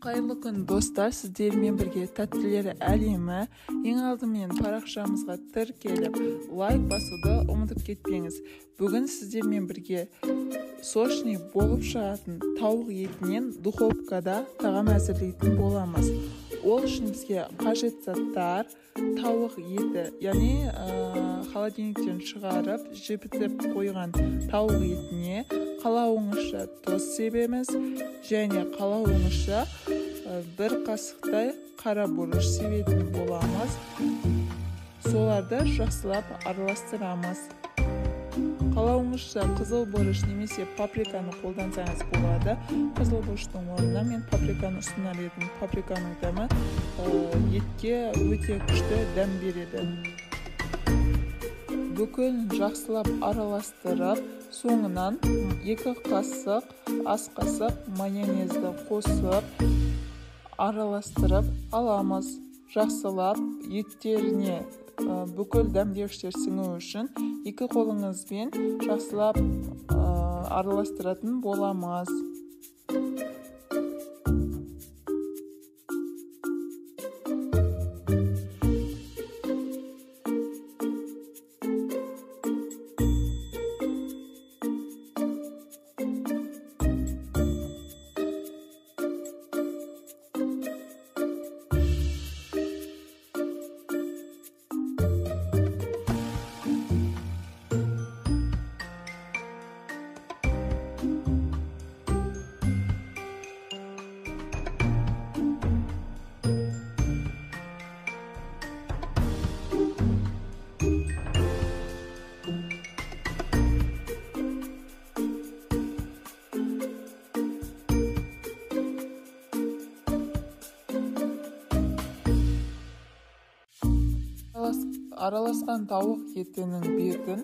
Қайырлы күн достар, сіздермен бірге тәттілер әлемі. Ең алдымен парақшамызға тіркеліп, лайк басуды ұмытып кетпеңіз. Бүгін сіздермен бірге сочный болып шығатын тауық етінен духовкада тағам әзірлейтін боламыз. Ол үшін бізге қажет заттар: тауық еті, яғни холодильниктен шығарып жібітіп қойған тауық етіне қалауыңызша тұз себеміз және қалауыңызша бір қасықтай қара бұрыш себетін боламыз. Соларды жақсылап араластырамыз. Қалауыңызша қызыл бұрыш немесе паприканы қолдансаңыз болады. Қызыл бұрыштың орнына мен паприканы ұсынар едім. Паприканың дәмі етке өте күшті дәм береді. Бүкілін жақсылап араластырып, соңынан 2 қасық, ас қасық майонезді қосып, араластырып аламыз. Жақсылап еттеріне бүкіл дәмдегіштер сіңу үшін 2 қолыңызбен жақсылап араластыратын боламыз. Араласқан тауық етінің бетін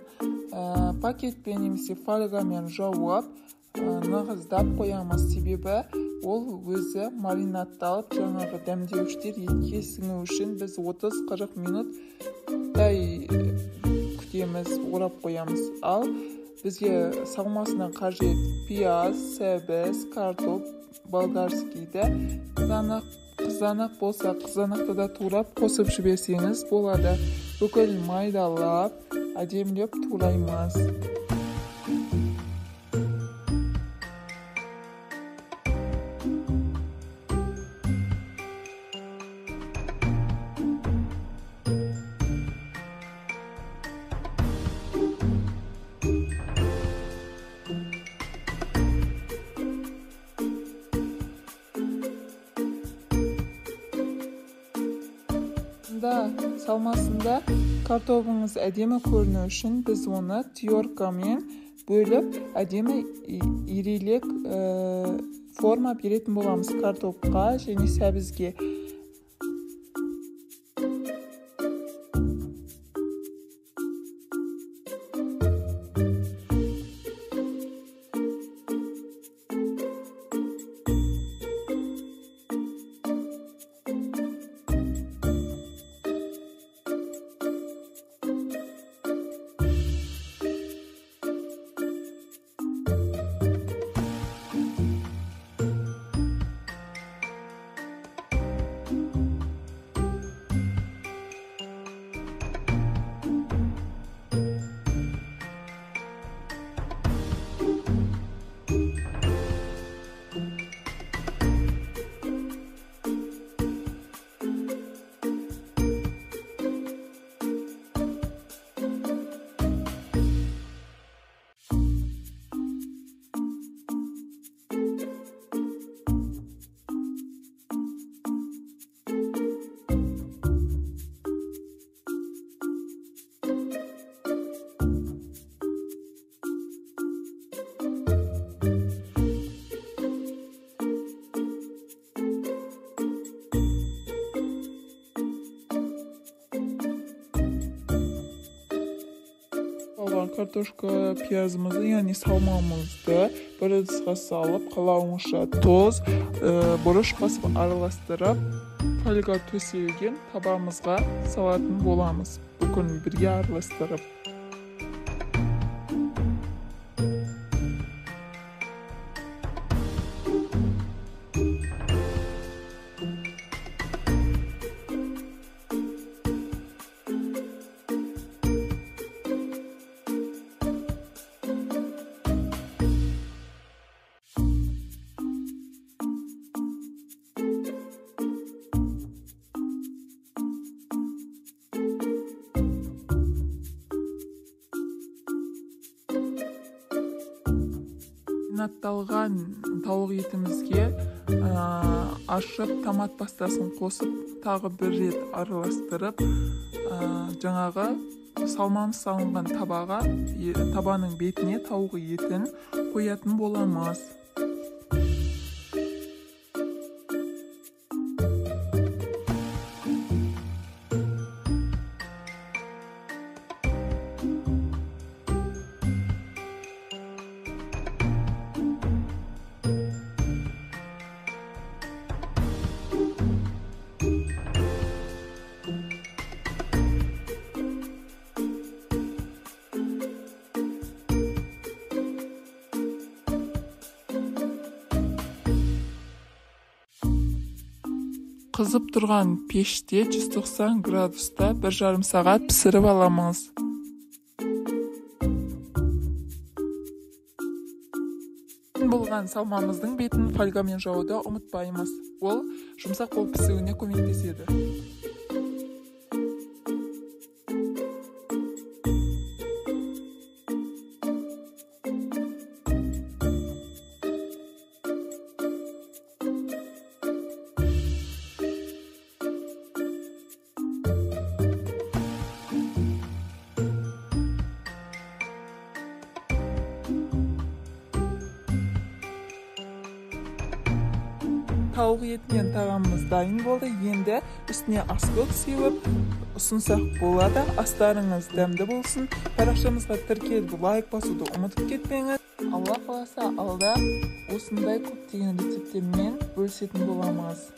пакетпен немесе фольгамен жауып нығыздап қоямыз. Себебі ол өзі маринадталып, жаңағы дәмдеуіштер етке сіңу үшін біз 30-40 минуттай күтеміз, орап қоямыз. Ал бізге салмасына қажет пияз, сәбіз, картоп, болгарскийді қызанақ болса, қызанақты да турап қосып жіберсеңіз болады. Бүкіл майдалап, әдемілеп тураймыз. Салмасында картопыңыз әдемі көріну үшін біз оны түйоркамен бөліп, әдемі ирелек форма беретін боламыз картопқа және сәбізге. Картошка пиязымызды, яғни салмамызды бір ыдысқа салып, қалауыңызша тұз, бұрыш басып араластырып, фольга төселген табамызға салатын боламыз. Бүкіл бірге араластырып. маринадталған тауық етімізге ашып томат пастасын қосып тағы бір рет араластырып жаңағы салмамыз салынған табаның бетіне тауық етін қоятын боламыз. Қызып тұрған пеште 190 градуста 1,5 сағат пісіріп аламыз. Болған салмамыздың бетін фольгамен жауды ұмытпаймыз. Ол жұмсақ болып пісуіне көмектеседі. Тауық етінен тағамымыз дайын болды. Енді үстіне аскөк сеуіп ұсынсақ болады. Астарыңыз дәмді болсын. Парақшамызға тіркеліп лайк басуды ұмытып кетпеңіз. Алла қаласа алда осындай көптеген рецептермен бөлісетін боламыз.